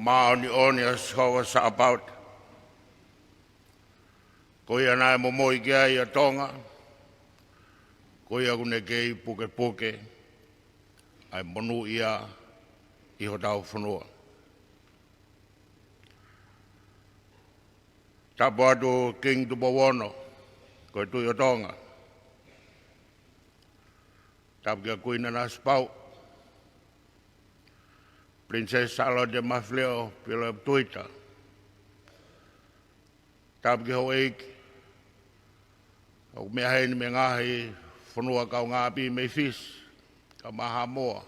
maoni oni as hawa sa about. Koia nai mo moi kia i a Tonga. Koia kune kei puke puke. Ai monu ia i ho tau whanua. Tapu atu King Tupou koe tui o Tonga. Tapu kia kuina na spau. Princess Salo de Mafleo pila Tevita. Tapu ki ho eiki. O mea heini me ngahi whanua kau ngāpi me fis. Ka maha moa.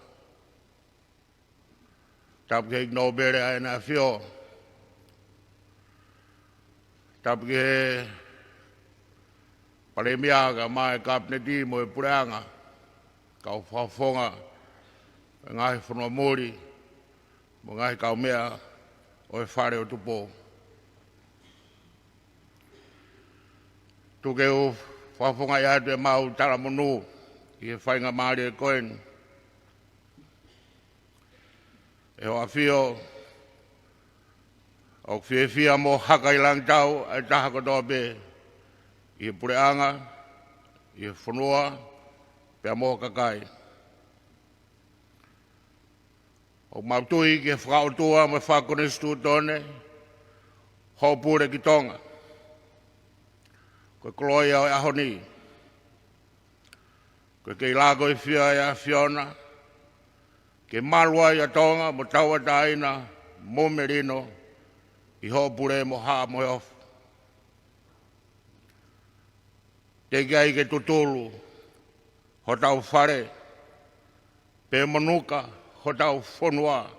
Tapu ki heik no bere ai na Afio. Tapu ki he pare miaga mai kapneti mo e pureanga. Kau whafonga. Ngahi whanua mori. Mo ngahi kau mea o e whare o Tupou. Tuke u whafonga i atu e mau tala monu i e whainga maari e koen. E ho Afio o whiewhia mo haka i lang tau e taha kotoa be i e pureanga, i e whanua, pia mo kakai. O mautui ki e whakautua mo e whakonistu tone, ho pure ki Tonga. Koe Koloa'ia o e ahoni. Koe kei lago i whia e a Fiona. Ke malua i a Tonga mo taua taina mo merino i ho pure mo haa mo e ofu. Te kia i ke tutulu ho tau whare. Pe manuka ho tau whanua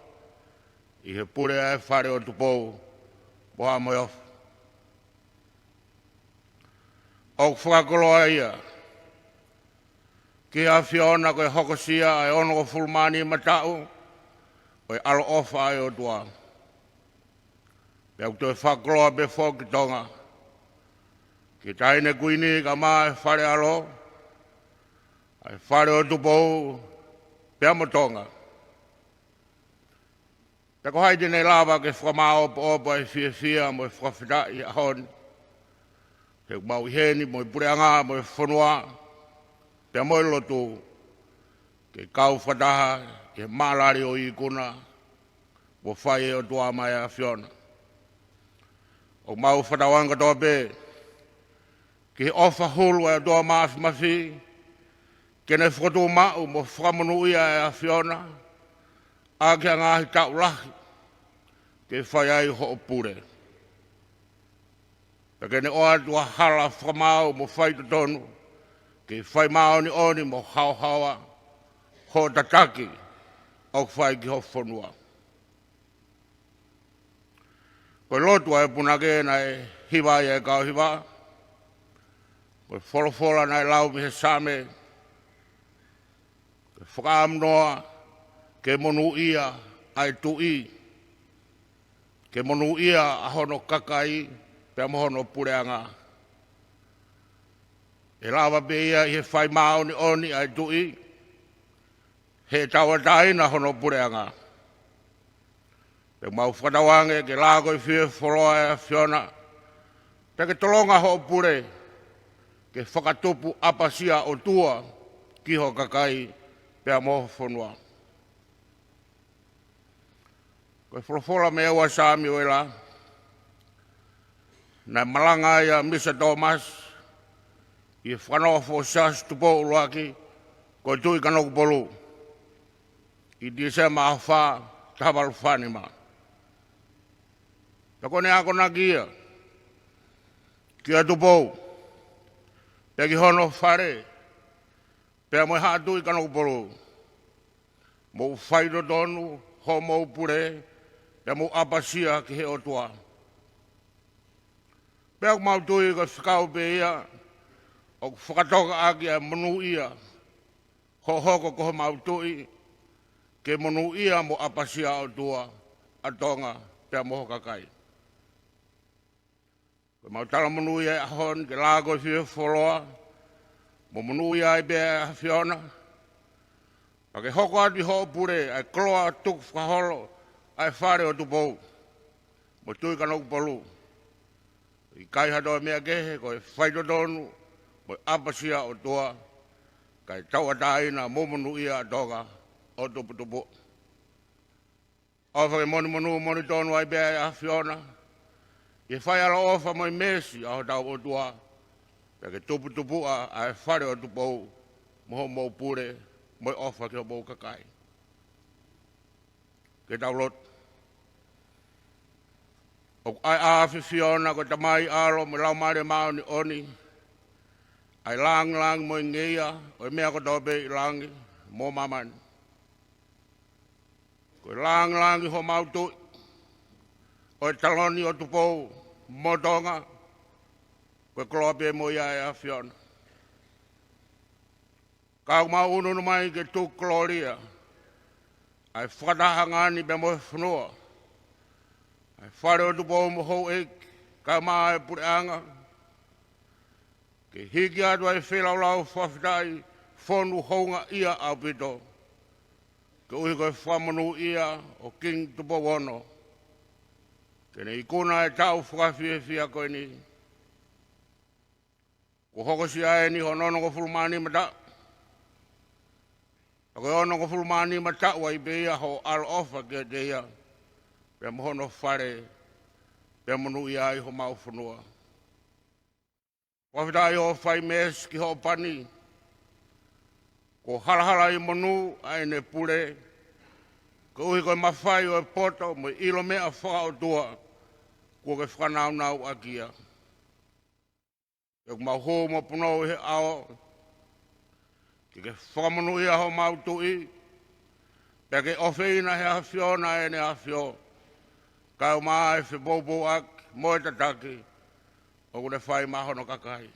i he pure e whare o Tupou mo haa mo e ofu. O Koloa'ia. Ki a Fiona koe hokosia e ono o fulmani matau, koe alo ofa ai o tua. Pea kuto e whakoloa be whoki Tonga. Ki taine kuini ka maa e whare alo, ai whare o Tupou, pea mo Tonga. Te ko haiti nei lava ke whamaa opo e whia mo e whawhita i ahon. Te mau heni mo e pureanga mo e whanua. Pea mo e Lotu, ke kau whataha, ke maalari o i kuna, mo whai e o tua mai a Fiona. O mau whatawanga toa pe, ke ofa hulu e o tua maafi mafi, ke ne whatu mau mo whamanu ia e a Fiona, a ke ngahi tau lahi, ke whai ai ho o pure. Ke ne oa tua hala whamau mo whai tonu, ke whai maoni oni mo hauhawa, ho tataki, o whai ki ho whanua. Koe Lotu e punake na e hiwa i e kau hiwa, koe wholofola na e lau mi he same, ke whakaamnoa, ke monu ia ai tu'i, ke monu ia a hono kakai, pea mohono pureanga. E lawa pe ia i he whai maoni oni ai tu'i, he tawa taina hono pureanga. Te mau whatawange ke lago i whie wholoa e a Fiona, te ke tolonga ho pure, ke whakatupu apasia o tua ki ho kakai pea moho whanua. Koe wholofola me ewa Sami o ela, na malanga ia Mr. Thomas, i whanoa fo Siasi Tupou luaki, koe tui kanoku polu. I Disema a wha, tawalu whanima. Tako ne ako na kia, kia Tupou, pea ki hono whare, pea moe haa tui kanoku polu. Mo whairo tonu, ho mou pure, pea mo apasia ki he otua. Pea mau tui ka whakau pe ia, o whakatoka aki a monu ia, ho hoko koho mau tui, ke monu ia mo apasia o tua, a Tonga, pea moho kakai. Ke mau tala monu ia a hon, ke lago i whiwe wholoa, mo monu ia i bea a Fiona, pa ke hoko ati ho pure, ai kloa tuk whaholo, ai whare o Tupou, mo tui ka noku polu. I kai hatoa mea kehe ko e whaitotonu, mo apasia o tua, kai tau ataina momonu ia a Tonga o Tupou. Ofa ke moni tonu ai bea e Afiona, i whai ala ofa mo i mesi a ho tau o tua, pe ke Tupou a e whare o Tupou, moho mou pure, mo i ofa ke o mou kakai. Ke tau lot. O ai Afiona ko tamai alo mo lau mare mao ni oni, ai lang mo i ngeia, o i mea ko tau be i langi, mo mamani. Ko i lang i ho mau tui, o i taloni o Tupou, mo Tonga, ko i Koloa'ia mo ia e Afiona. Kau mau unu mai ke tu Koloa'ia, ai whakatahangani be mo whanua, ai whare o Tupou mo hou eik, kau maa e pureanga, ke hiki atu ai whelaulau whawhitai, whonu hounga ia au pito, ke uhi koe whamanu ia o King Tupou ono, ke ne ikuna e tau whakawhiawhia koe ni. Ko hoko si ae ni honono ko fulmani mata. Ako ono ko fulmani mata wai beia ho al ofa ke deia. Pe mohono whare, pe monu ia i ho mau whanua. Whawhitai o whai mes ki ho pani. Ko halahala i monu ai ne pule. Ko uhi koe mawhai o e poto mo ilo mea whaka o tua. Ko ke whanaunau a kia. Ek mau ho mo puno he ao. Ke whakamanu ia ho mau tui. Pe ke ofeina he Afiona e ne Afio. Kau maa e whibobo ak mo e tataki. O kune whai mahono kakai.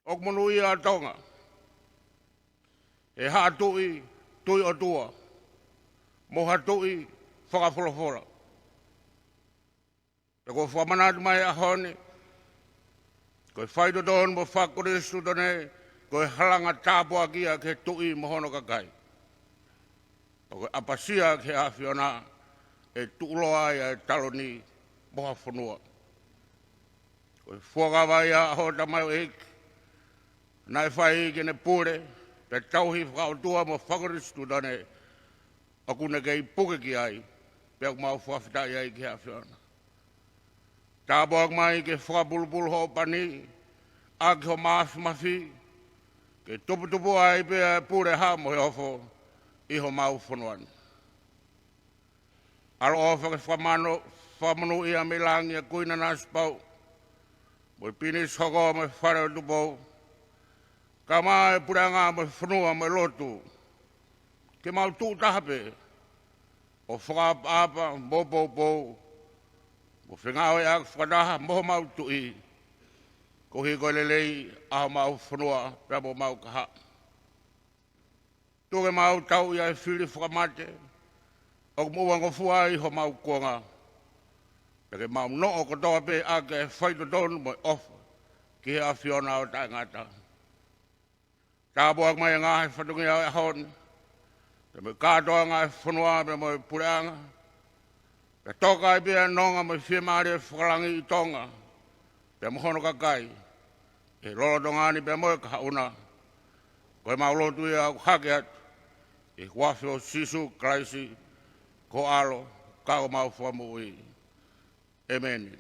Ok manu ia a Tonga. E haa tui o tua. Mo ha tui whakawholawhola. Pe ko whamanatu mai a hone. Koe whaidodon mo whakoristu tone, koe halanga tāpua kia ke tui mohono kakai. O koe apasia ke Afiona, e Koloa'ia e taloni moha whanua. Koe whakawai a hota mai o ik, nai whai ke ne pure, pe tauhi whakautua mo whakoristu tone, o kune kei puke ki ai, pe o mau whawhitai ai ke Afiona. Tāpua mai ke whakapulupulu ho pani, a ke ho mafi, ke tupu ai pe pure ha mo he ofo, i ho mau whanuani. Alo ofa ke whamanu ia me langi a kuina naspau, mo i pinis hoko me whare o Tupou, ka maa e pureanga mo whanua mo Lotu, ke mau tū tahape, o whakapa mo pou, mo whengao e ak whakataha mo mau tui, ko hi koe lelei aho mau whanua pia mo mau kaha. Tuke mau tau ia e whiri whakamate, o muwango fua i ho mau kuanga, peke mau noo kotoa pe ake e whaitotonu mo ofa, ki he Afiona o tae ngata. Tāpuak mai ngā he whatungi au e honi, te me kātoa ngā e whanua pe mo e pureanga, pe toka i pia nonga mo i whiemari e whakalangi i Tonga, pe mohono kakai, e lolotongani pe mo e kahauna, koe mau lotu ia au hakeat, e Afio sisu kraisi, ko alo, kao mau whamui. Amen.